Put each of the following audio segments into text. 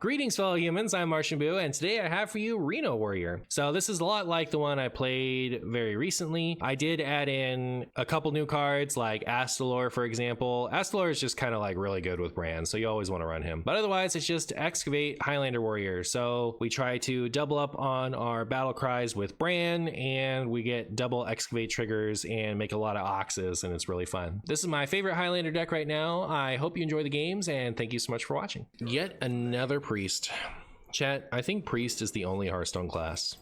Greetings, fellow humans. I'm MartianBuu, and today I have for you Reno Warrior. So this is a lot like the one I played very recently. I did add in a couple new cards like Astalor, for example. Astalor is just kind of like really good with Bran, so you always want to run him. But otherwise, it's just Excavate Highlander Warrior. So we try to double up on our battle cries with Bran, and we get double Excavate triggers and make a lot of Oxes, and it's really fun. This is my favorite Highlander deck right now. I hope you enjoy the games, and thank you so much for watching. Yet another Priest. Chat, I think Priest is the only Hearthstone class.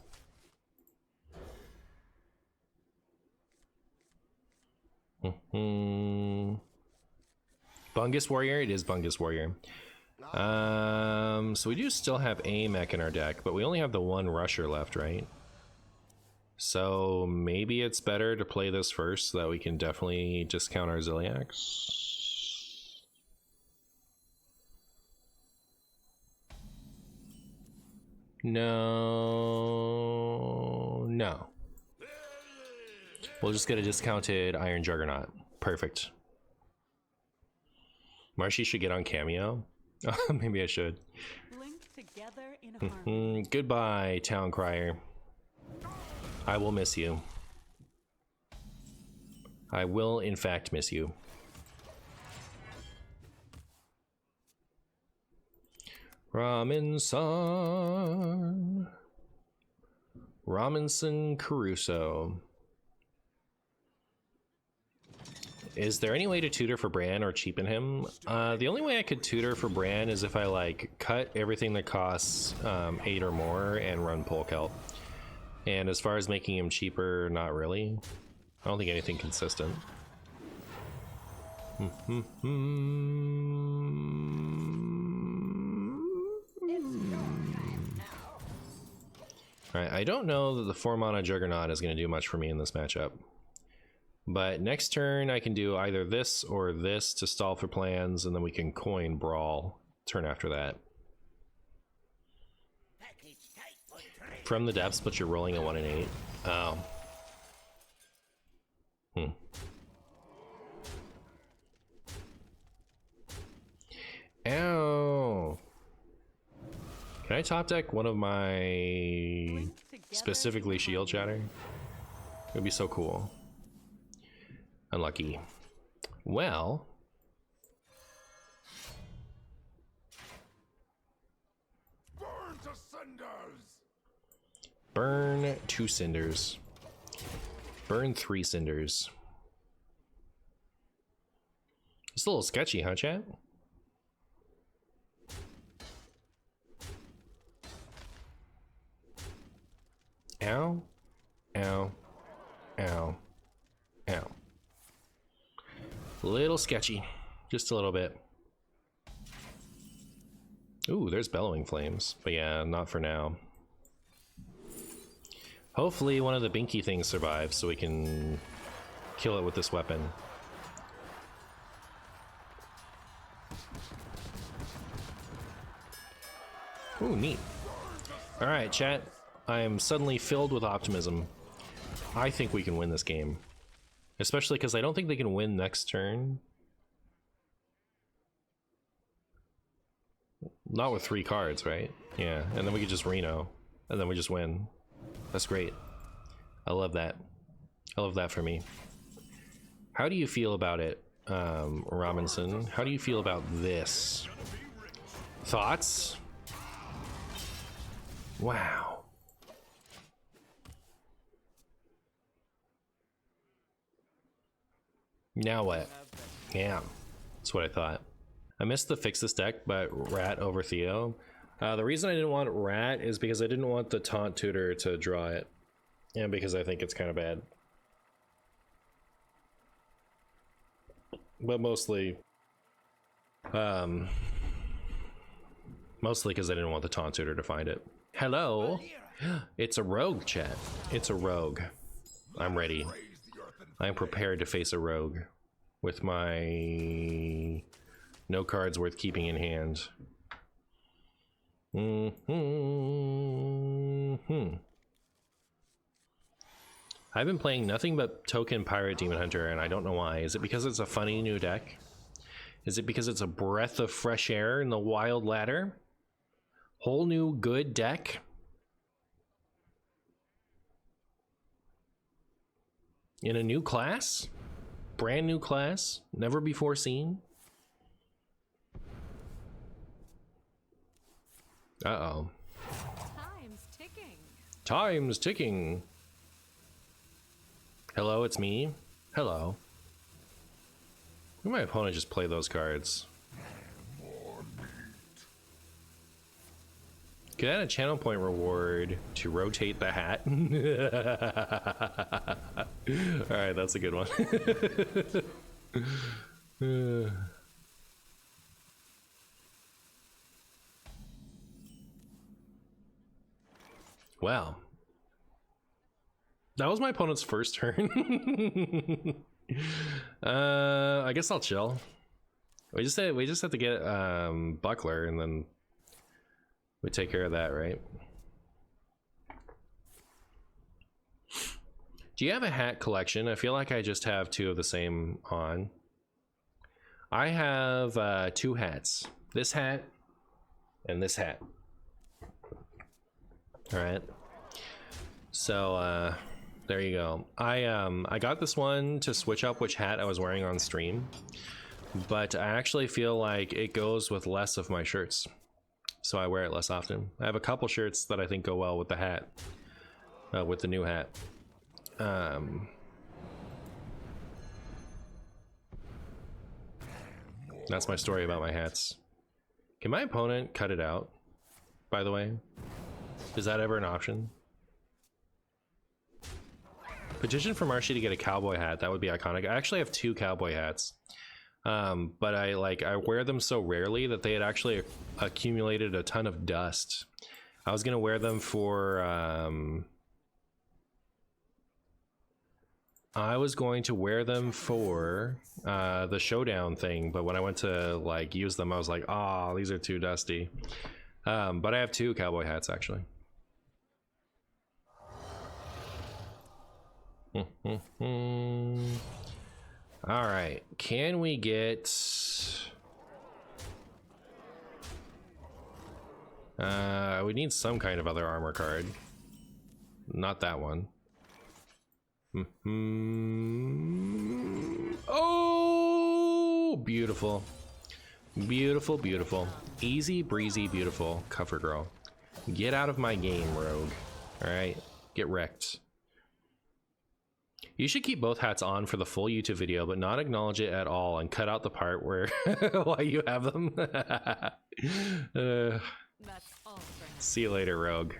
Bungus Warrior? It is Bungus Warrior. So we do still have a mech in our deck, but we only have the one Rusher left, right? So maybe it's better to play this first so that we can definitely discount our Ziliax. No. We'll just get a discounted Iron Juggernaut. Perfect. Marshy should get on Cameo. Maybe I should. Goodbye, Town Crier. I will miss you. I will, in fact, miss you. Robinson Crusoe. Is there any way to tutor for Bran or cheapen him? The only way I could tutor for Bran is if I like cut everything that costs 8 or more and run Polkelp. And as far as making him cheaper, not really. I don't think anything consistent. Alright, I don't know that the 4-mana Juggernaut is going to do much for me in this matchup. But next turn I can do either this or this to stall for plans, and then we can coin Brawl turn after that. From the depths, but you're rolling a 1 and 8. Oh. Ow. Can I top deck one of my specifically shield shatter? It would be so cool. Unlucky. Well. Burn to cinders. Burn 2 cinders. Burn 3 cinders. It's a little sketchy, huh, chat? Ow, ow, ow, ow. Little sketchy, just a little bit. Ooh, there's Bellowing Flames, but yeah, not for now. Hopefully one of the binky things survives so we can kill it with this weapon. Ooh, neat. All right, chat. I am suddenly filled with optimism. I think we can win this game. Especially because I don't think they can win next turn. Not with 3 cards, right? Yeah, and then we could just Reno. And then we just win. That's great. I love that. I love that for me. How do you feel about it, Robinson? How do you feel about this? Thoughts? Wow. Now what? Yeah, that's what I thought. I missed the fix this deck, but Rat over Theo. The reason I didn't want Rat is because I didn't want the Taunt Tutor to draw it. And because I think it's kind of bad. But mostly because I didn't want the Taunt Tutor to find it. Hello? It's a rogue, chat. It's a rogue. I'm ready. I'm prepared to face a rogue with my no cards worth keeping in hand. I've been playing nothing but Token Pirate Demon Hunter, and I don't know why. Is it because it's a funny new deck? Is it because it's a breath of fresh air in the wild ladder? Whole new good deck. In a new class? Brand new class? Never before seen? Uh-oh. Time's ticking. Time's ticking. Hello, it's me. Hello. Why my opponent just play those cards? Could add a channel point reward to rotate the hat. Alright, that's a good one. Wow. That was my opponent's first turn. I guess I'll chill. We just have to get Buckler, and then we take care of that, right? Do you have a hat collection? I feel like I just have two of the same on. I have 2 hats. This hat and this hat. All right. So there you go. I got this one to switch up which hat I was wearing on stream, but I actually feel like it goes with less of my shirts, so I wear it less often. I have a couple shirts that I think go well with the hat, with the new hat. That's my story about my hats. Can my opponent cut it out, by the way? Is that ever an option? Petition for Marshy to get a cowboy hat. That would be iconic. I actually have 2 cowboy hats, but I wear them so rarely that they had actually accumulated a ton of dust. I was gonna wear them for the showdown thing, but when I went to like use them, I was like, oh, these are too dusty. But I have 2 cowboy hats actually. All right, can we get we need some kind of other armor card, not that one. Oh, beautiful, beautiful, beautiful, easy breezy, beautiful. Cover girl, get out of my game, rogue. All right, get wrecked. You should keep both hats on for the full YouTube video, but not acknowledge it at all, and cut out the part where why you have them. That's all for now. See you later, rogue.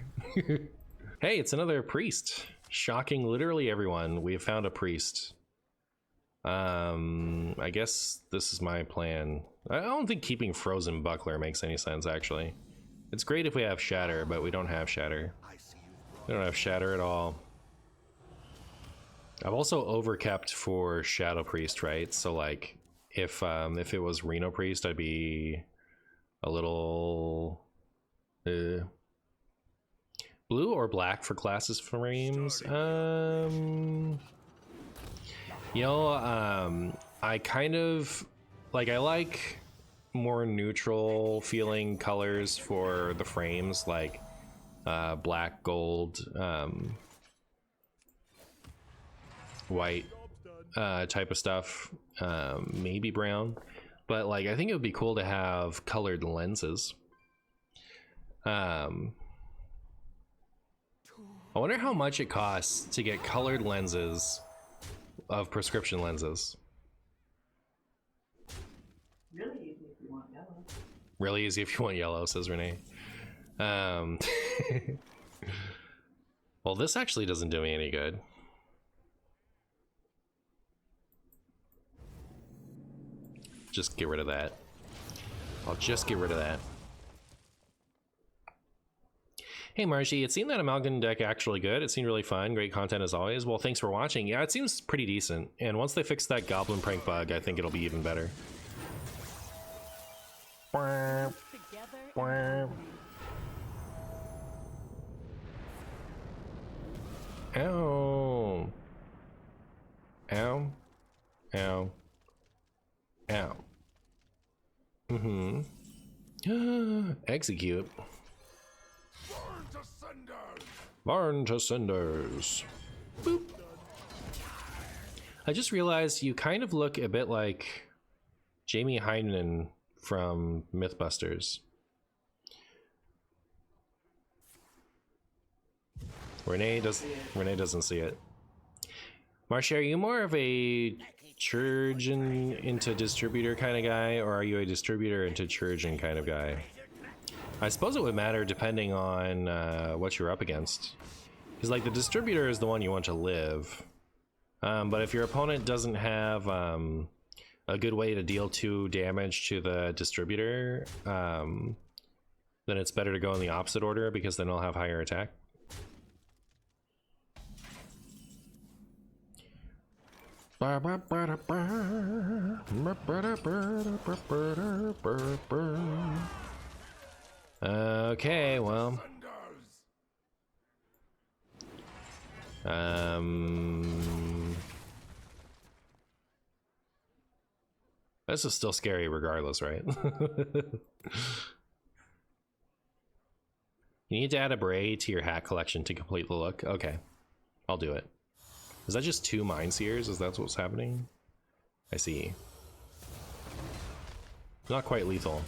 Hey, it's another priest. Shocking literally everyone. We have found a priest. I guess this is my plan. I don't think keeping Frozen Buckler makes any sense, actually. It's great if we have Shatter, but we don't have Shatter. We don't have Shatter at all. I've also overkept for Shadow Priest, right? So like, if it was Reno Priest, I'd be a little blue or black for classes frames. You know, I kind of like, I like more neutral feeling colors for the frames, like black, gold, white type of stuff, maybe brown, but like I think it would be cool to have colored lenses. I wonder how much it costs to get colored lenses of prescription lenses. Really easy if you want yellow. Really easy if you want yellow, says Renee. Well, this actually doesn't do me any good. Just get rid of that. I'll just get rid of that. Hey Marshy, it seemed that Amalgam deck actually good. It seemed really fun. Great content as always. Well, thanks for watching. Yeah, it seems pretty decent. And once they fix that goblin prank bug, I think it'll be even better. Together. Ow. Ow. Ow. Ow. Mm-hmm. Execute. Burn to cinders. Boop. I just realized you kind of look a bit like Jamie Hyneman from Mythbusters. Renee doesn't see it. Marcia, are you more of a Churgeon into distributor kind of guy, or are you a distributor into Churgeon kind of guy? I suppose it would matter depending on what you're up against. Because like the distributor is the one you want to live. But if your opponent doesn't have a good way to deal 2 damage to the distributor, then it's better to go in the opposite order because then they'll have higher attack. Okay, well. This is still scary regardless, right? You need to add a beret to your hat collection to complete the look. Okay, I'll do it. Is that just 2 Mind Seers? Is that what's happening? I see. Not quite lethal.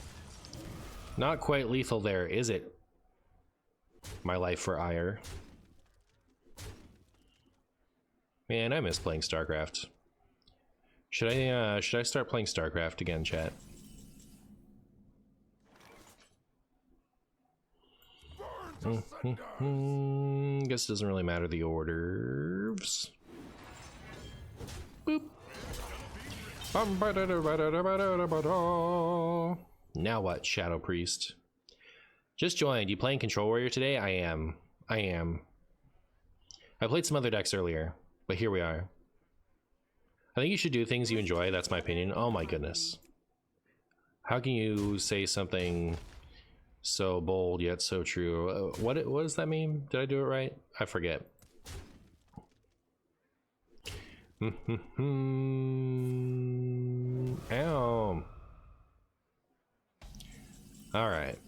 Not quite lethal there, is it? My life for ire. Man, I miss playing StarCraft. Should I start playing StarCraft again, chat? Guess it doesn't really matter the orders. Boop. Now what, Shadow Priest? Just joined. You playing Control Warrior today? I am. I played some other decks earlier, but here we are. I think you should do things you enjoy. That's my opinion. Oh my goodness. How can you say something so bold yet so true? What does that mean? Did I do it right? I forget. Ow. All right.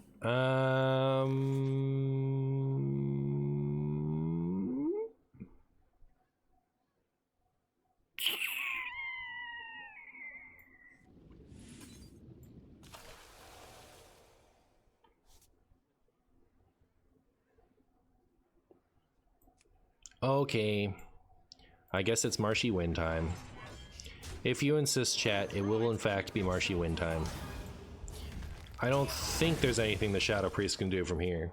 Okay. I guess it's Marshy win time. If you insist, chat, it will in fact be Marshy win time. I don't think there's anything the Shadow Priest can do from here.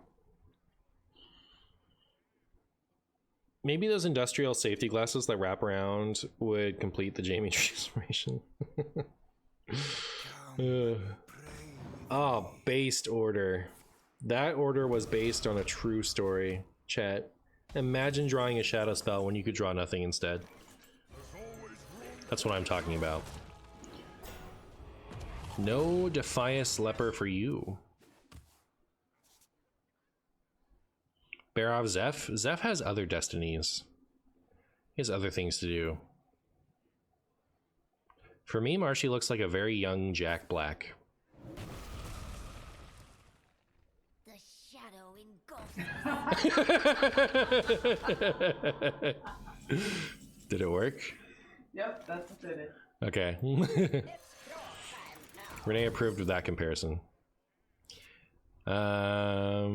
Maybe those industrial safety glasses that wrap around would complete the Jamie transformation. Oh, based order. That order was based on a true story, chat. Imagine drawing a shadow spell when you could draw nothing instead. That's what I'm talking about. No Defias Leper for you. Barov Zeph? Zeph has other destinies. He has other things to do. For me, Marshy looks like a very young Jack Black. The shadow engulfs. Did it work? Yep, that's what it is. Okay. Renee approved of that comparison. I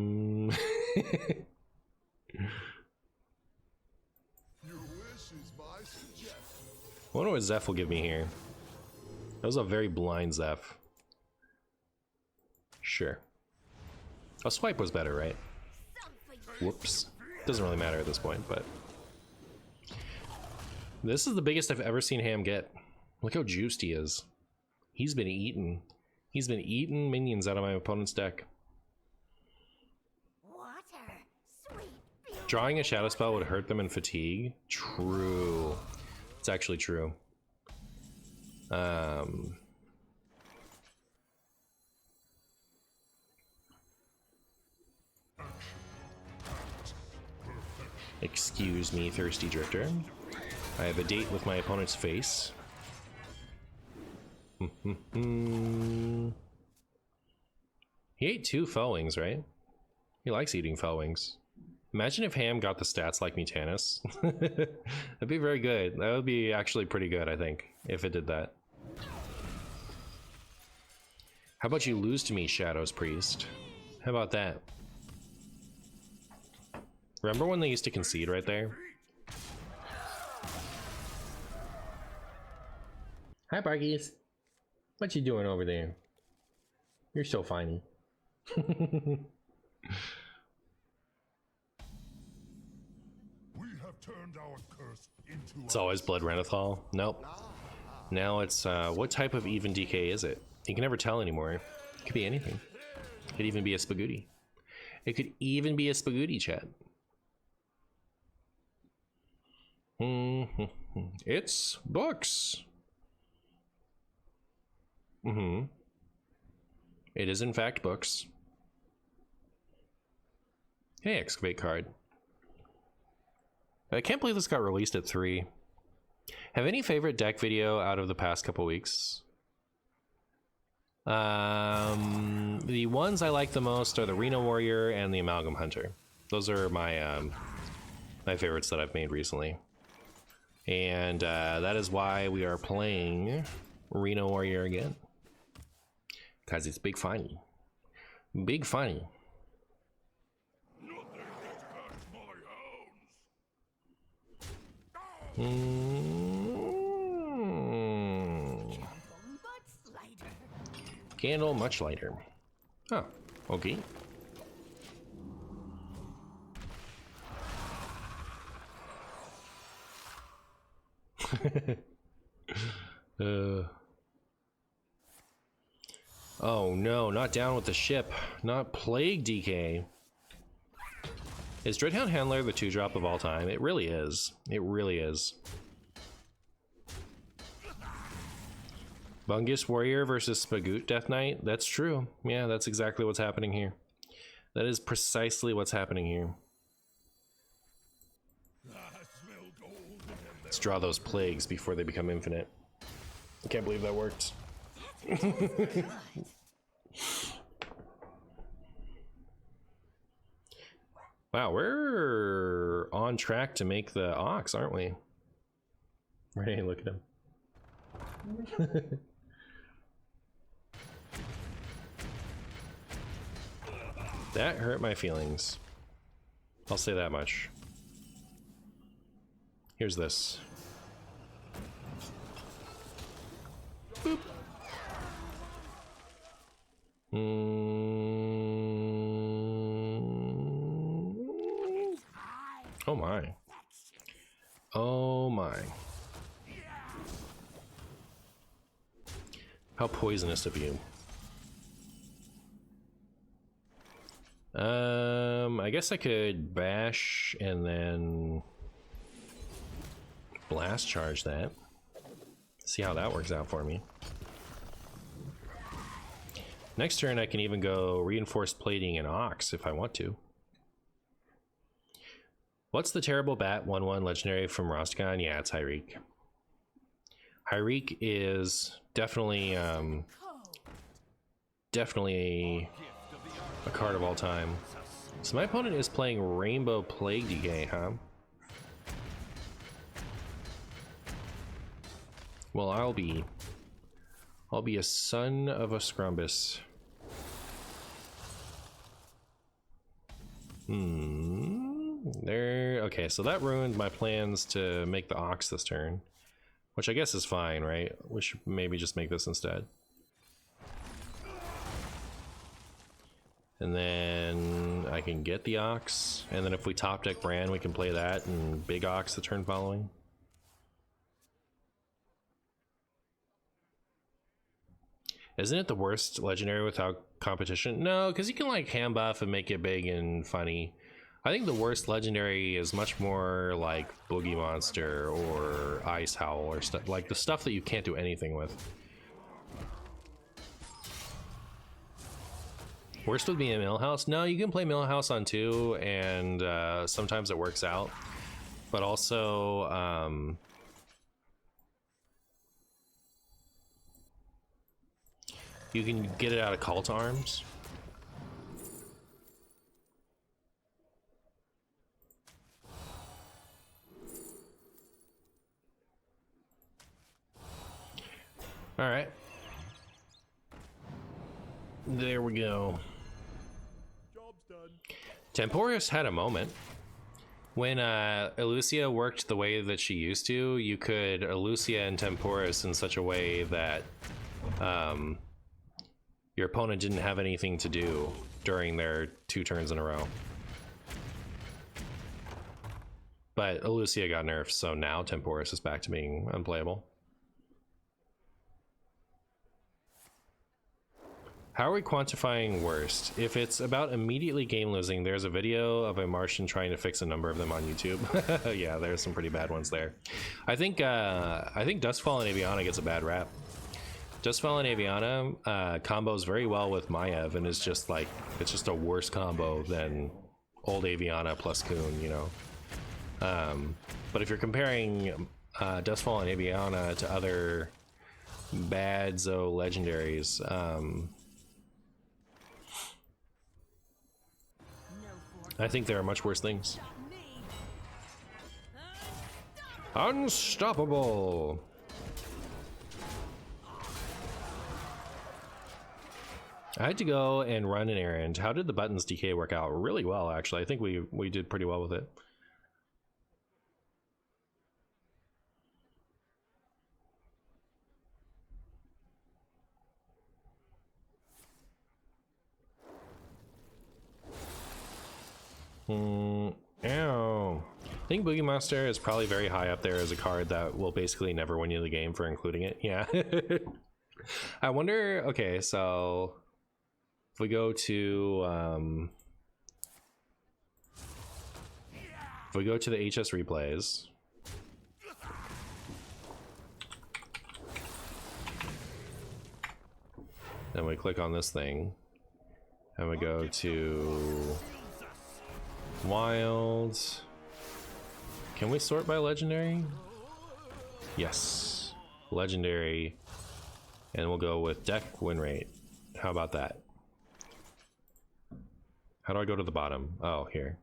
wonder what Zeph will give me here. That was a very blind Zeph. Sure. A swipe was better, right? Whoops. Doesn't really matter at this point, but... This is the biggest I've ever seen Ham get. Look how juiced he is. He's been eating. He's been eating minions out of my opponent's deck. Water, sweet. Drawing a shadow spell would hurt them in fatigue. True. It's actually true. Excuse me, Thirsty Drifter. I have a date with my opponent's face. He ate 2 Fellwings, right? He likes eating fell wings. Imagine if Ham got the stats like Mutanus. That'd be very good. That would be actually pretty good, I think, if it did that. How about you lose to me, Shadows Priest? How about that? Remember when they used to concede right there? Hi, Barkies. What you doing over there? You're so funny. It's always Blood Renethal. Nope. Now it's, what type of even DK is it? You can never tell anymore. It could be anything. It could even be a Spagooty. It could even be a Spagooty, chat. It's books. It is in fact books. Hey, Excavate card. I can't believe this got released at 3. Have any favorite deck video out of the past couple weeks? The ones I like the most are the Reno Warrior and the Amalgam Hunter. Those are my my favorites that I've made recently. And that is why we are playing Reno Warrior again. Because it's big funny. Big funny. Candle much lighter. Oh, okay. Oh no, not down with the ship. Not Plague DK. Is Dreadhound Handler the 2-drop of all time? It really is. It really is. Bungus Warrior versus Spagoot Death Knight? That's true. Yeah, that's exactly what's happening here. That is precisely what's happening here. Let's draw those plagues before they become infinite. I can't believe that worked. Wow, we're on track to make the Ox, aren't we? Hey, look at him. That hurt my feelings. I'll say that much. Here's this. Boop. Oh my. Oh my. How poisonous of you. I guess I could bash and then blast charge that. See how that works out for me. Next turn I can even go reinforced plating and Ox if I want to. What's the terrible bat 1/1 legendary from Rosticon? Yeah, it's Hyreek. Hyreek is definitely definitely a card of all time. So my opponent is playing Rainbow Plague DK, huh? Well, I'll be a son of a Scrumbus. There. Okay, so that ruined my plans to make the Ox this turn, which I guess is fine, right? We should maybe just make this instead. And then I can get the Ox, and then if we top deck Bran, we can play that and big Ox the turn following. Isn't it the worst legendary without competition? No, because you can like ham buff and make it big and funny. I think the worst legendary is much more like Boogie Monster or Ice Howl or stuff like the stuff that you can't do anything with. Worst would be a Millhouse. No, you can play Millhouse on 2, and sometimes it works out. But also, you can get it out of Call to Arms. All right. There we go. Job's done. Temporis had a moment. When Elucia worked the way that she used to, you could Elucia and Temporis in such a way that your opponent didn't have anything to do during their 2 turns in a row. But Elucia got nerfed, so now Temporis is back to being unplayable. How are we quantifying worst? If it's about immediately game losing, there's a video of a Martian trying to fix a number of them on YouTube. Yeah, there's some pretty bad ones there. I think Dustfall and Aviana gets a bad rap. Dustfall and Aviana combos very well with Maiev, and is just like, it's just a worse combo than old Aviana plus Kun, you know. But if you're comparing Dustfall and Aviana to other bad Zo legendaries, I think there are much worse things. Unstoppable! I had to go and run an errand. How did the buttons DK work out? Really well, actually. I think we did pretty well with it. Ow. I think Boogie Monster is probably very high up there as a card that will basically never win you the game for including it. Yeah. I wonder, okay, so if we go to the HS replays, then we click on this thing and we go to Wild. Can we sort by legendary? Yes, legendary, and we'll go with deck win rate. How about that? How do I go to the bottom? Oh, here.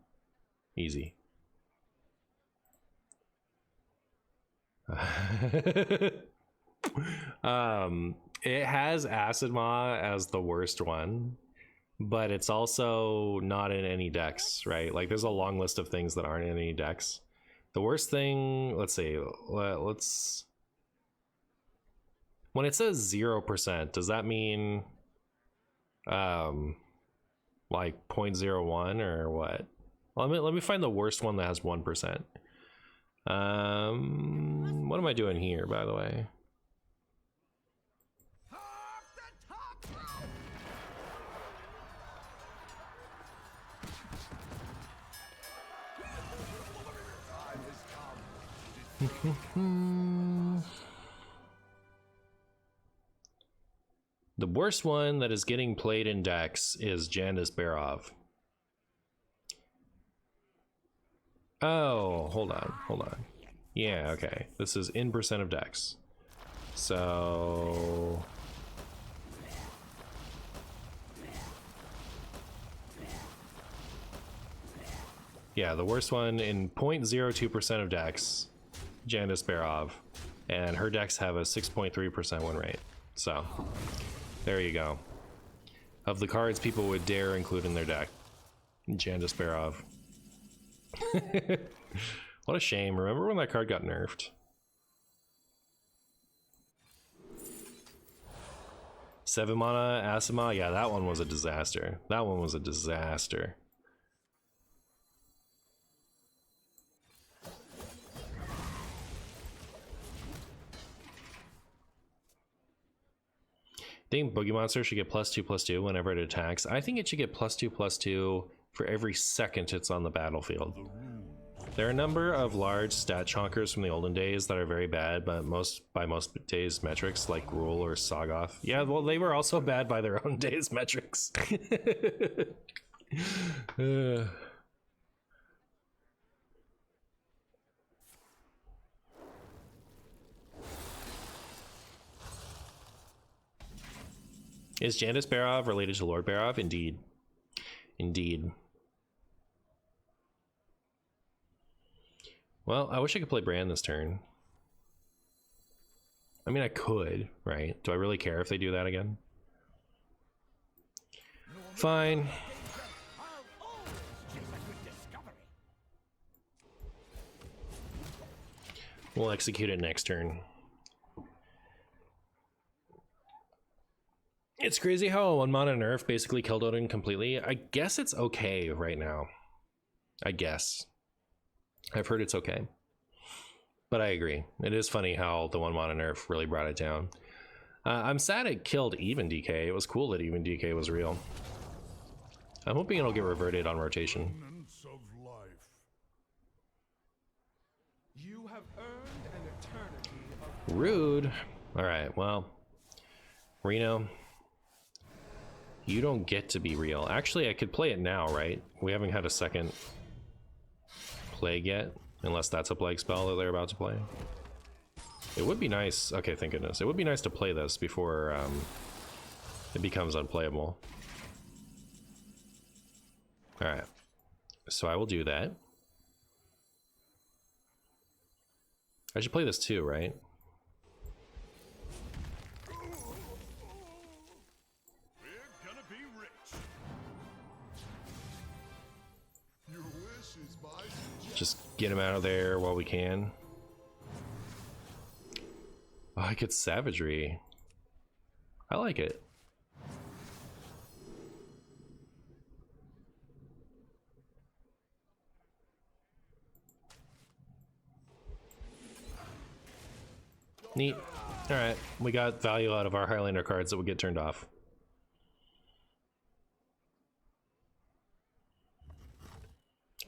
Easy. It has Acid Maw as the worst one, but it's also not in any decks, right? Like, there's a long list of things that aren't in any decks. The worst thing, let's see, let's... When it says 0%, does that mean like 0.01 or what? Well, let me find the worst one that has 1%. What am I doing here, by the way? The worst one that is getting played in decks is Jandis Barov. Oh, hold on. Yeah, okay. This is in percent of decks. So... yeah, the worst one in 0.02% of decks, Jandis Barov, and her decks have a 6.3% win rate. So, there you go. Of the cards people would dare include in their deck, Jandis Barov. What a shame. Remember when that card got nerfed? Seven mana Asima, yeah, that one was a disaster. That one was a disaster. I think Boogie Monster should get +2/+2 whenever it attacks. I think it should get +2/+2 for every second it's on the battlefield. There are a number of large stat chonkers from the olden days that are very bad, but by most days' metrics, like Gruul or Sagoth. Yeah, well, they were also bad by their own days' metrics. Is Jandis Barov related to Lord Barov? Indeed. Indeed. Well, I wish I could play Brand this turn. I mean, I could, right? Do I really care if they do that again? Fine. We'll execute it next turn. It's crazy how a 1 mana nerf basically killed Odin completely. I guess it's okay right now. I guess. I've heard it's okay. But I agree. It is funny how the 1 mana nerf really brought it down. I'm sad it killed even DK. It was cool that even DK was real. I'm hoping it'll get reverted on rotation. Of life. You have earned an eternity of Rude. Alright, well. Reno. You don't get to be real. Actually, I could play it now, right? We haven't had a second plague yet. Unless that's a plague spell that they're about to play. It would be nice. Okay, thank goodness. It would be nice to play this before it becomes unplayable. Alright. So I will do that. I should play this too, right? we're gonna be rich. Your wish is my suggestion. Just get him out of there while we can. Oh, I get savagery. I like it. Neat. Alright, we got value out of our Highlander cards that would get turned off.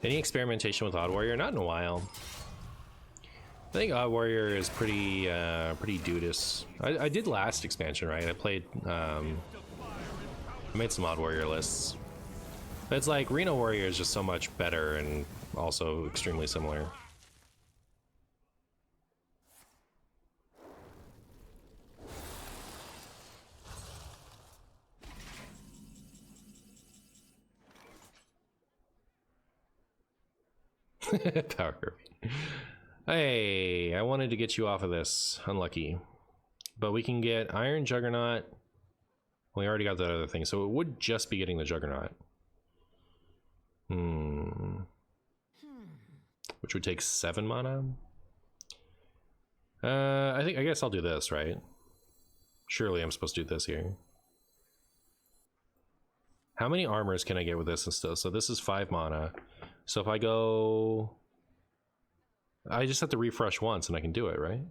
Any experimentation with Odd Warrior? Not in a while. I think Odd Warrior is pretty dudous. I did last expansion, right? I played, I made some Odd Warrior lists. But it's like, Reno Warrior is just so much better and also extremely similar. Power Kirby. Hey, I wanted to get you off of this. Unlucky. But we can get Iron Juggernaut. We already got that other thing, so it would just be getting the Juggernaut. Which would take 7 mana. I guess I'll do this, right? Surely I'm supposed to do this here. How many armors can I get with this and stuff? So this is 5 mana. So if I go... I just have to refresh once and I can do it, right?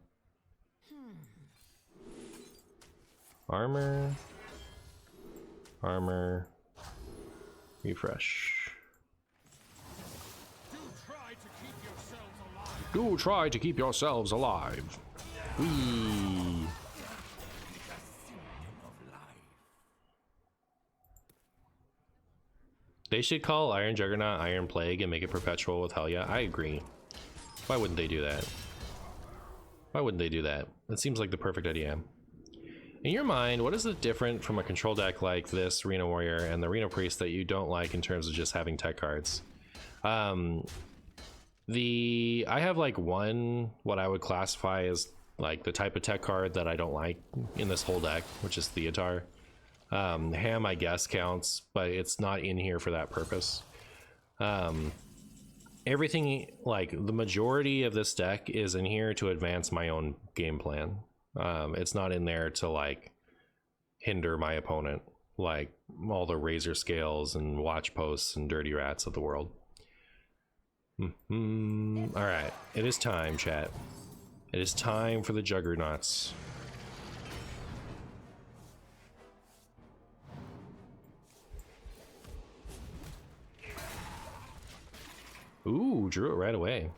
Armor. Armor. Refresh. Do try to keep yourselves alive. Whee! They should call Iron Juggernaut Iron Plague and make it perpetual with Helya. I agree. Why wouldn't they do that? Why wouldn't they do that? That seems like the perfect idea. In your mind, what is the different from a control deck like this Reno Warrior and the Reno Priest that you don't like in terms of just having tech cards? I have like one, what I would classify as like the type of tech card that I don't like in this whole deck, which is Theotar. Ham, I guess, counts, but it's not in here for that purpose. Everything, like the majority of this deck is in here to advance my own game plan. It's not in there to like hinder my opponent, like all the razor scales and watch posts and dirty rats of the world. All right, it is time, chat. It is time for the Juggernauts. Ooh, drew it right away.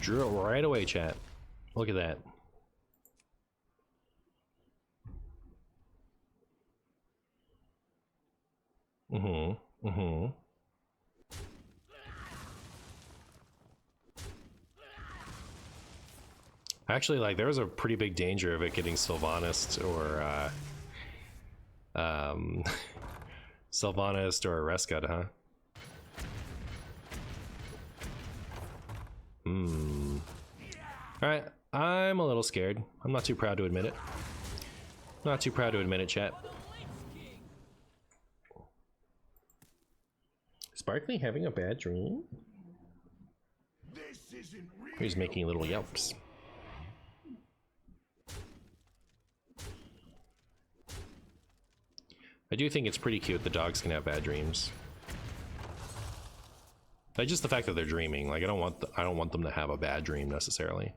Drew it right away, chat. Look at that. Actually, like, there was a pretty big danger of it getting Sylvanist or, Sylvanist or Rescut, huh? Alright, I'm a little scared. I'm not too proud to admit it. Not too proud to admit it, chat. Sparkly having a bad dream? He's making little yelps. I do think it's pretty cute the dogs can have bad dreams. Like just the fact that they're dreaming, like I don't want them to have a bad dream necessarily.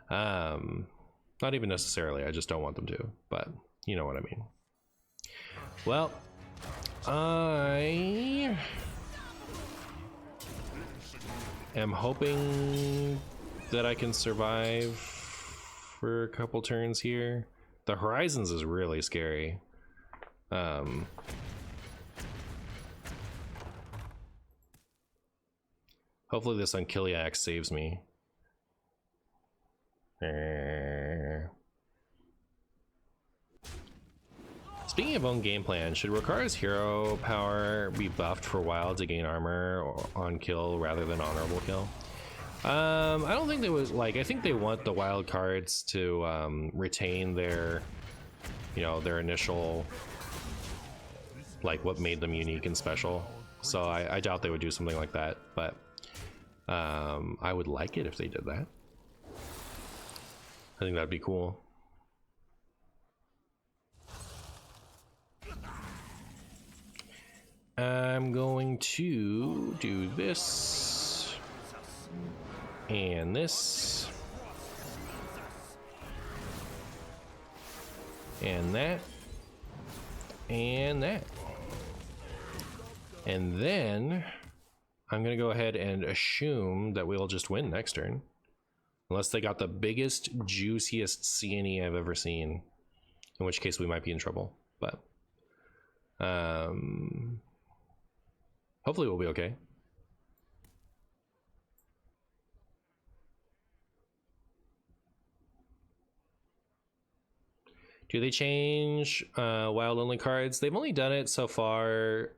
Not even necessarily, I just don't want them to, but you know what I mean. Well, I am hoping that I can survive for a couple turns here. The Horizons is really scary. Hopefully this Unchiliac saves me. Speaking of own game plan, should Rokara's hero power be buffed for wild to gain armor on kill rather than honorable kill? I don't think they was like, I think they want the wild cards to retain their, you know, their initial, like what made them unique and special. So I doubt they would do something like that, but I would like it if they did that. I think that'd be cool. I'm going to do this and this and that and that, and then I'm gonna go ahead and assume that we'll just win next turn, unless they got the biggest, juiciest CNE I've ever seen, in which case we might be in trouble. But hopefully we'll be okay. Do they change wild only cards? They've only done it so far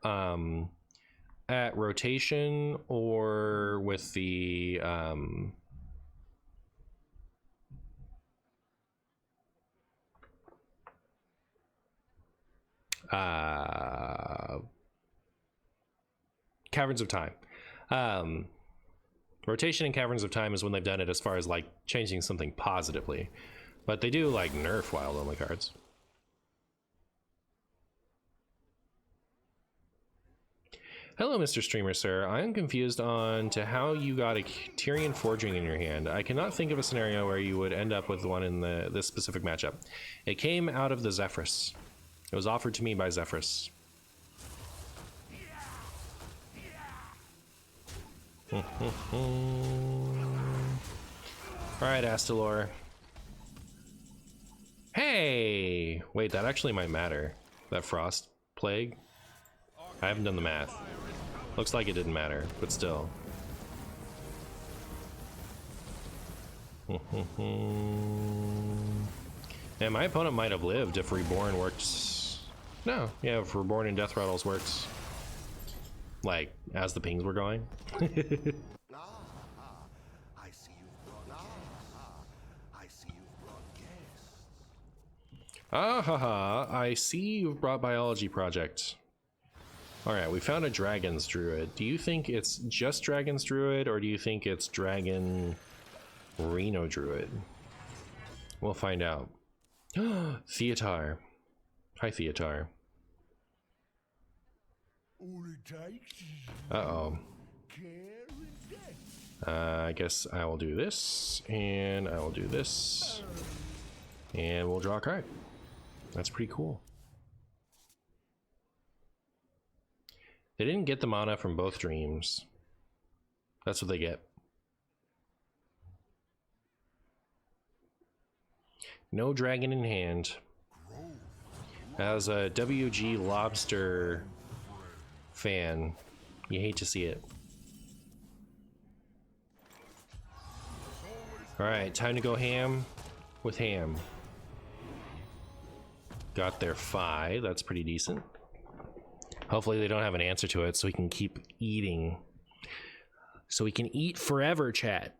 at rotation or with the Caverns of Time. Rotation and Caverns of Time is when they've done it as far as like changing something positively, but they do like nerf wild only cards. Hello, Mr. Streamer, sir. I am confused on to how you got a Tyrian Forging in your hand. I cannot think of a scenario where you would end up with one in this specific matchup. It came out of the Zephyrus. It was offered to me by Zephyrus. Alright, Astalor. Hey! Wait, that actually might matter. That Frost Plague? I haven't done the math. Looks like it didn't matter, but still. And my opponent might have lived if Reborn worked. No, yeah, if Reborn and Death Rattles worked. Like, as the pings were going. I see you've brought guests. Ah ha ha, I see you've brought Biology Project. Alright, we found a Dragon's Druid. Do you think it's just Dragon's Druid, or do you think it's Dragon Reno Druid? We'll find out. Theatar. Hi, Theatar. All it takes is Uh-oh. care and death. I guess I will do this, and I will do this, and we'll draw a card. That's pretty cool. They didn't get the mana from both dreams. That's what they get. No dragon in hand. As a WG Lobster fan, you hate to see it. Alright, time to go ham with ham. Got their Phi, that's pretty decent. Hopefully they don't have an answer to it so we can keep eating. So we can eat forever, chat.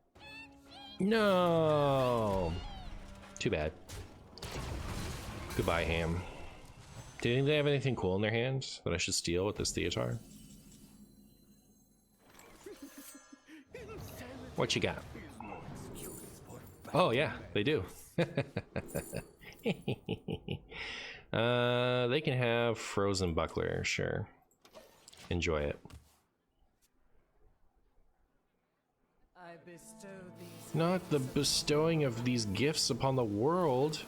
No. Too bad. Goodbye, Ham. Do they have anything cool in their hands that I should steal with this Theatar? What you got? Oh yeah, they do. They can have Frozen Buckler, sure. Enjoy it. I bestow these Not the bestowing of these gifts upon the world.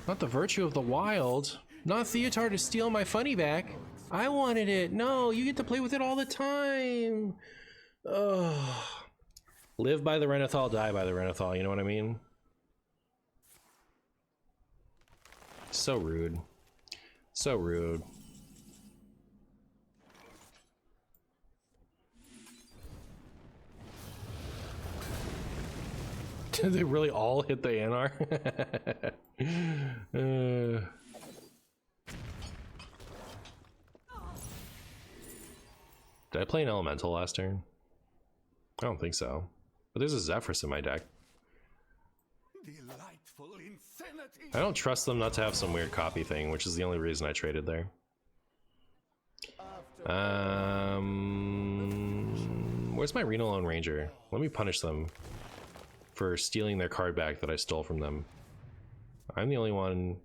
Not the virtue of the wild. Not Theatar to steal my funny back. I wanted it. No, you get to play with it all the time. Ugh. Live by the Renathal, die by the Renathal, you know what I mean? So rude. So rude. Did they really all hit the Anar? Did I play an Elemental last turn? I don't think so. But there's a Zephyrus in my deck. Delightful insanity. I don't trust them not to have some weird copy thing, which is the only reason I traded there. Where's my Reno Lone Ranger? Let me punish them for stealing their card back that I stole from them. I'm the only one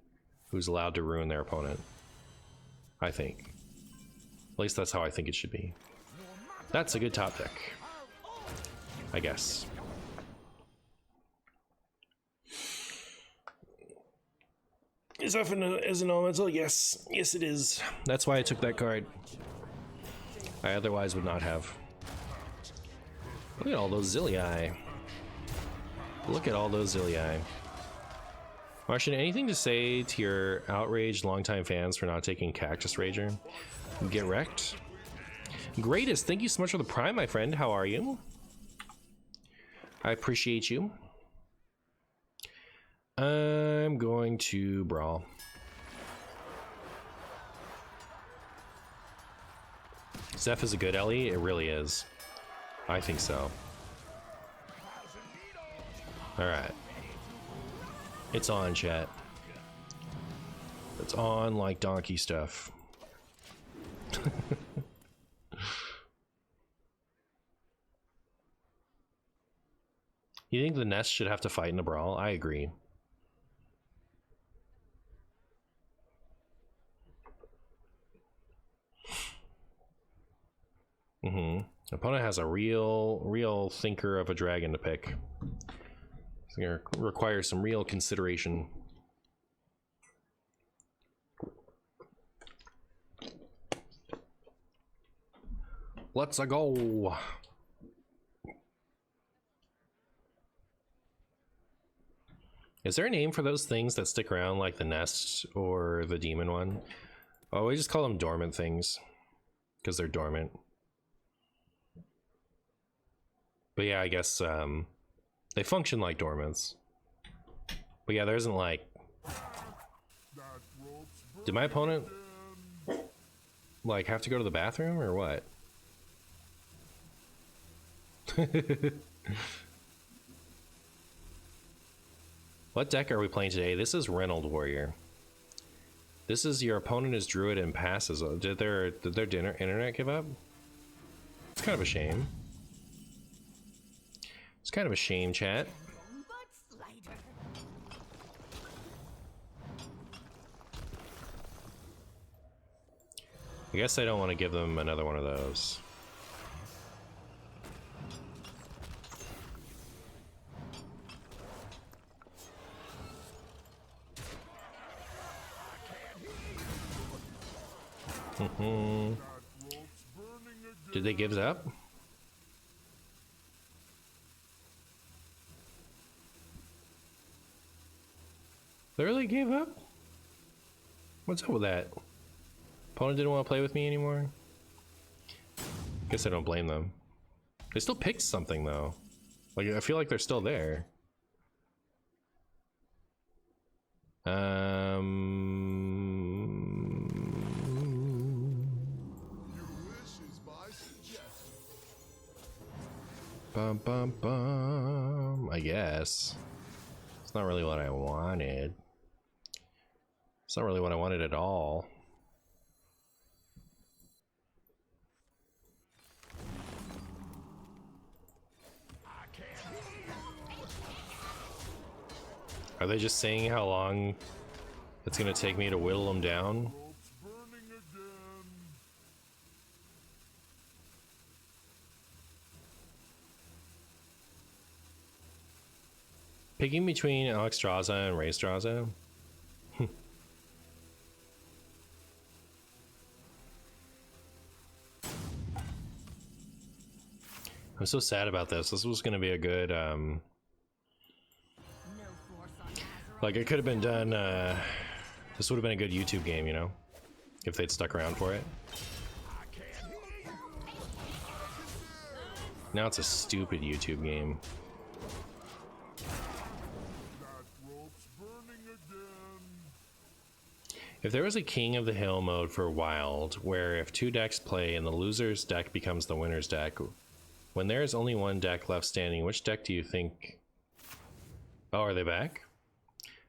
who's allowed to ruin their opponent. I think. At least that's how I think it should be. That's a good top deck, I guess. Is that as an elemental? Yes. Yes, it is. That's why I took that card. I otherwise would not have. Look at all those Zilliai. Look at all those Zilliai. Martian, anything to say to your outraged longtime fans for not taking Cactus Rager? Get wrecked. Greatest, thank you so much for the Prime, my friend. How are you? I appreciate you. I'm going to brawl. Zeph is a good Ellie? It really is. I think so. Alright. It's on, chat. It's on like donkey stuff. You think the Nest should have to fight in a brawl? I agree. Opponent has a real thinker of a dragon to pick. It's gonna require some real consideration. Let's go. Is there a name for those things that stick around like the Nest or the Demon one? Oh, we just call them dormant things because they're dormant. But yeah, I guess they function like dormants. But yeah, there isn't like... Did my opponent like have to go to the bathroom or what? What deck are we playing today? This is Reno Warrior. This is your opponent is Druid and passes. Did their internet give up? It's kind of a shame. It's kind of a shame, chat. I guess I don't want to give them another one of those. Did they give up? They really gave up? What's up with that? Opponent didn't want to play with me anymore? Guess I don't blame them. They still picked something though. Like, I feel like they're still there. Bum, bum, bum. I guess. It's not really what I wanted. It's not really what I wanted at all. Are they just saying how long it's gonna take me to whittle them down? Ropes burning again. Picking between Alexstrasza and Raystrasza? I'm so sad about this. This was gonna be a good, like it could have been done, this would have been a good YouTube game, you know? If they'd stuck around for it. Now it's a stupid YouTube game. That rope's burning again. If there was a King of the Hill mode for Wild, where if two decks play and the loser's deck becomes the winner's deck, when there is only one deck left standing, which deck do you think? Oh, are they back?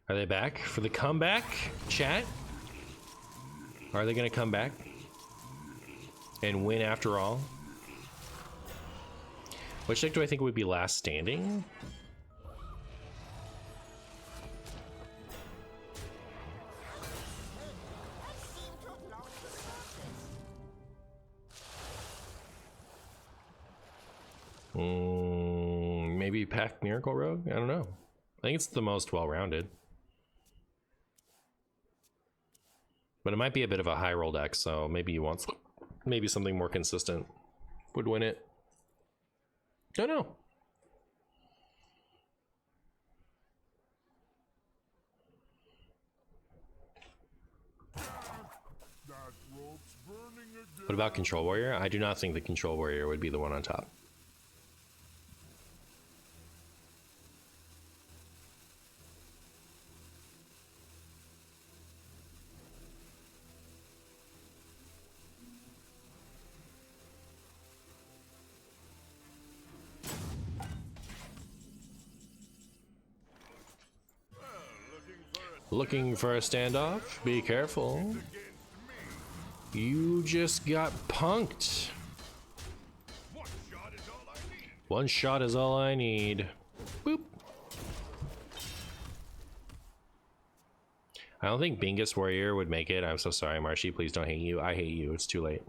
Are they back for the comeback, chat? Are they gonna come back and win after all? Which deck do I think would be last standing? Maybe Pack Miracle Rogue? I don't know. I think it's the most well-rounded. But it might be a bit of a high roll deck, so maybe you want maybe something more consistent would win it. Don't know. That rope's burning again. What about Control Warrior? I do not think the Control Warrior would be the one on top. Looking for a standoff? Be careful. You just got punked. One shot is all I need. Boop. I don't think Bingus Warrior would make it. I'm so sorry, Marshy. Please don't hate you. I hate you. It's too late.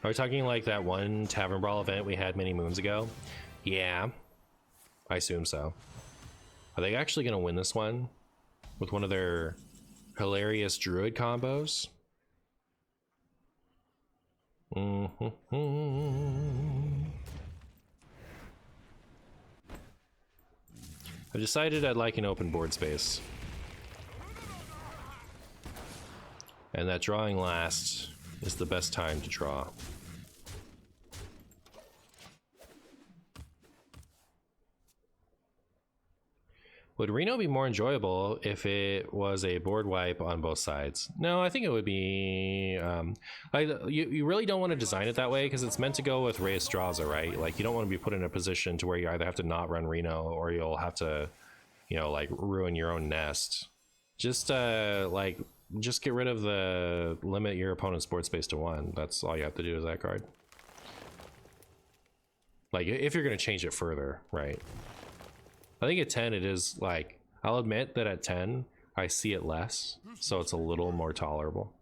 Are we talking like that one Tavern Brawl event we had many moons ago? Yeah, I assume so. Are they actually going to win this one with one of their hilarious druid combos? I've decided I'd like an open board space. And that drawing last is the best time to draw. Would Reno be more enjoyable if it was a board wipe on both sides? No, I think it would be... you really don't want to design it that way because it's meant to go with Raystrasza, right? Like, you don't want to be put in a position to where you either have to not run Reno or you'll have to, you know, like, ruin your own nest. Just, just get rid of the limit your opponent's board space to 1. That's all you have to do is that card. Like, if you're going to change it further, right? I think at 10 it is like, I'll admit that at 10 I see it less, so it's a little more tolerable.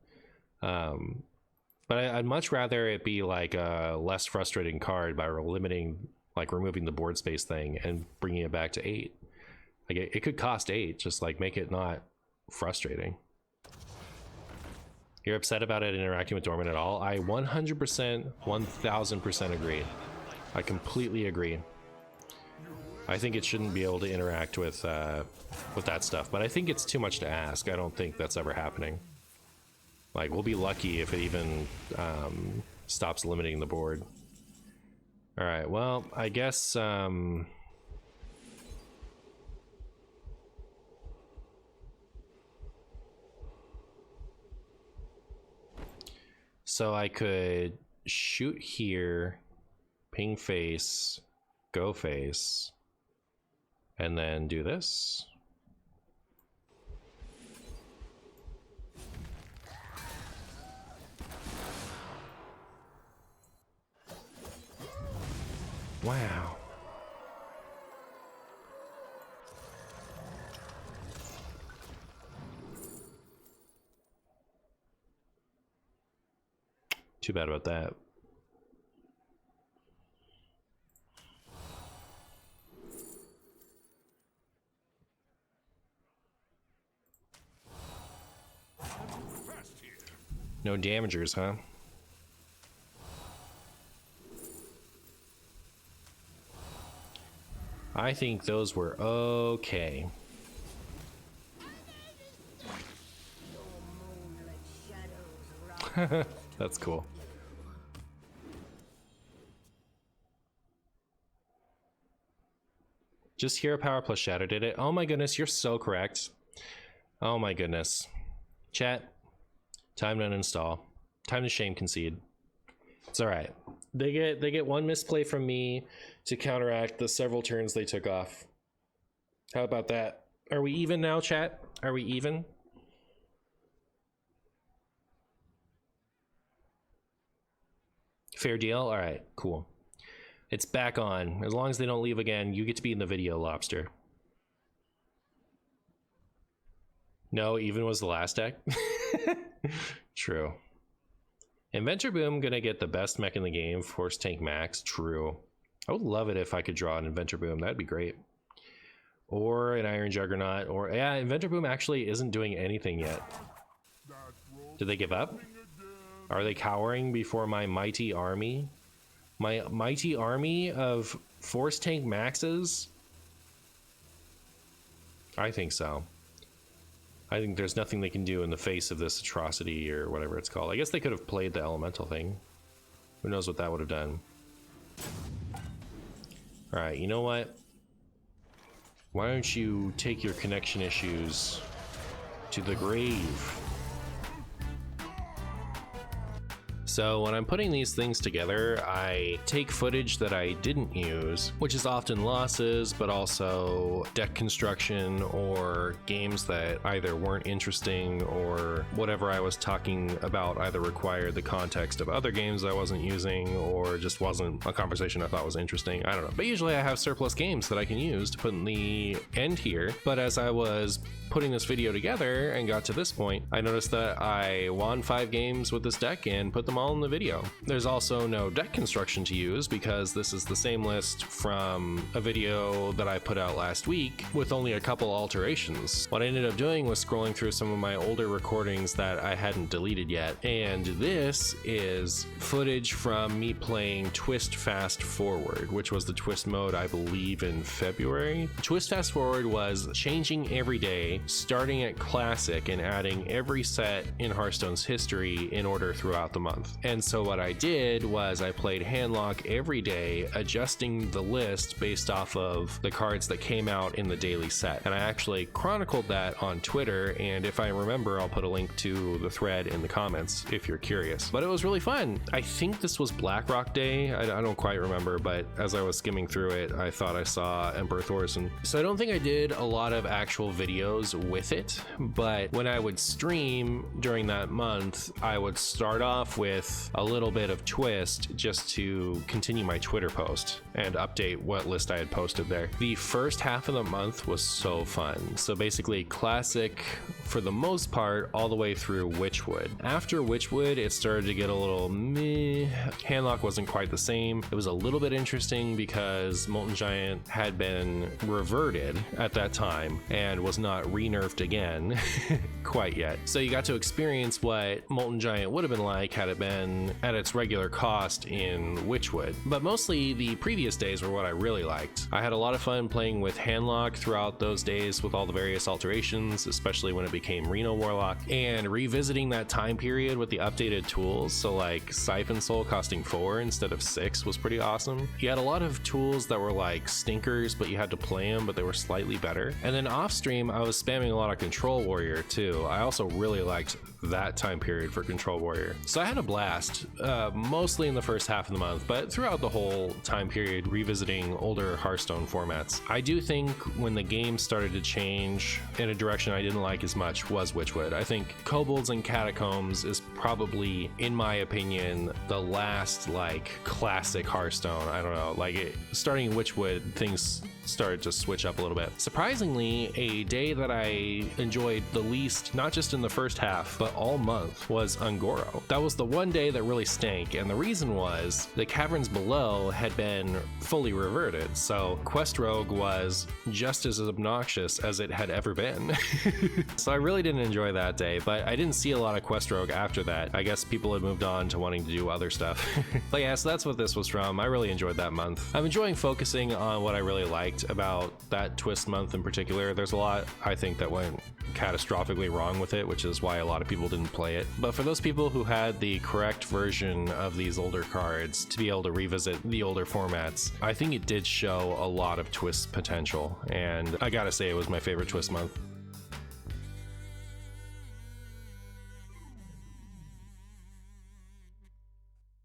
But I'd much rather it be like a less frustrating card by limiting, like removing the board space thing and bringing it back to 8. Like it could cost 8, just like make it not frustrating. You're upset about it interacting with Dormant at all? I 100%, 1000% agree. I completely agree. I think it shouldn't be able to interact with that stuff, but I think it's too much to ask. I don't think that's ever happening. Like, we'll be lucky if it even stops limiting the board. All right, well, I guess So I could shoot here, ping face, go face, and then do this. Wow. Too bad about that. No damagers, huh? I think those were okay. That's cool. Just Hero Power plus Shadow did it. Oh my goodness, you're so correct. Oh my goodness. Chat, time to uninstall. Time to shame concede. It's all right. They get one misplay from me to counteract the several turns they took off. How about that? Are we even now, chat? Are we even? Fair deal? All right, cool. It's back on. As long as they don't leave again, you get to be in the video, Lobster. No, even was the last deck. True. Inventor Boom gonna get the best mech in the game. Force Tank Max. True. I would love it if I could draw an Inventor Boom. That'd be great. Or an Iron Juggernaut. Or yeah, Inventor Boom actually isn't doing anything yet. Did they give up? Are they cowering before my mighty army? My mighty army of Force Tank Maxes? I think so. I think there's nothing they can do in the face of this atrocity or whatever it's called. I guess they could have played the elemental thing. Who knows what that would have done. Alright, you know what? Why don't you take your connection issues to the grave? So when I'm putting these things together, I take footage that I didn't use, which is often losses, but also deck construction or games that either weren't interesting or whatever I was talking about either required the context of other games I wasn't using or just wasn't a conversation I thought was interesting. I don't know. But usually I have surplus games that I can use to put in the end here. But as I was putting this video together and got to this point, I noticed that I won 5 games with this deck and put them all in the video. There's also no deck construction to use because this is the same list from a video that I put out last week with only a couple alterations. What I ended up doing was scrolling through some of my older recordings that I hadn't deleted yet, and this is footage from me playing Twist Fast Forward, which was the twist mode I believe in February. Twist Fast Forward was changing every day, starting at Classic and adding every set in Hearthstone's history in order throughout the month. And so what I did was I played Handlock every day, adjusting the list based off of the cards that came out in the daily set. And I actually chronicled that on Twitter, and if I remember, I'll put a link to the thread in the comments if you're curious. But it was really fun. I think this was Blackrock Day. I don't quite remember, but as I was skimming through it, I thought I saw Emperor Thorson. So I don't think I did a lot of actual videos with it, but when I would stream during that month, I would start off with a little bit of Twist just to continue my Twitter post and update what list I had posted there. The first half of the month was so fun. So basically Classic for the most part all the way through Witchwood. After Witchwood, it started to get a little meh. Handlock wasn't quite the same. It was a little bit interesting because Molten Giant had been reverted at that time and was not re-nerfed again quite yet. So you got to experience what Molten Giant would have been like had it been at its regular cost in Witchwood. But mostly the previous days were what I really liked. I had a lot of fun playing with Handlock throughout those days with all the various alterations, especially when it became Reno Warlock, and revisiting that time period with the updated tools, so like Siphon Soul costing 4 instead of 6 was pretty awesome. You had a lot of tools that were like stinkers, but you had to play them, but they were slightly better. And then off stream, I was spamming a lot of Control Warrior too. I also really liked that time period for Control Warrior. So I had a blast, mostly in the first half of the month, but throughout the whole time period revisiting older Hearthstone formats. I do think when the game started to change in a direction I didn't like as much was Witchwood. I think Kobolds and Catacombs is probably, in my opinion, the last like classic Hearthstone. I don't know, like starting in Witchwood, things started to switch up a little bit. Surprisingly, a day that I enjoyed the least, not just in the first half, but all month, was Ungoro. That was the one day that really stank, and the reason was the caverns below had been fully reverted, so Quest Rogue was just as obnoxious as it had ever been. So I really didn't enjoy that day, but I didn't see a lot of Quest Rogue after that. I guess people had moved on to wanting to do other stuff. But yeah, so that's what this was from. I really enjoyed that month. I'm enjoying focusing on what I really liked about that twist month in particular. There's a lot I think that went catastrophically wrong with it, which is why a lot of people didn't play it. But for those people who had the correct version of these older cards to be able to revisit the older formats, I think it did show a lot of twist potential, and I gotta say it was my favorite twist month.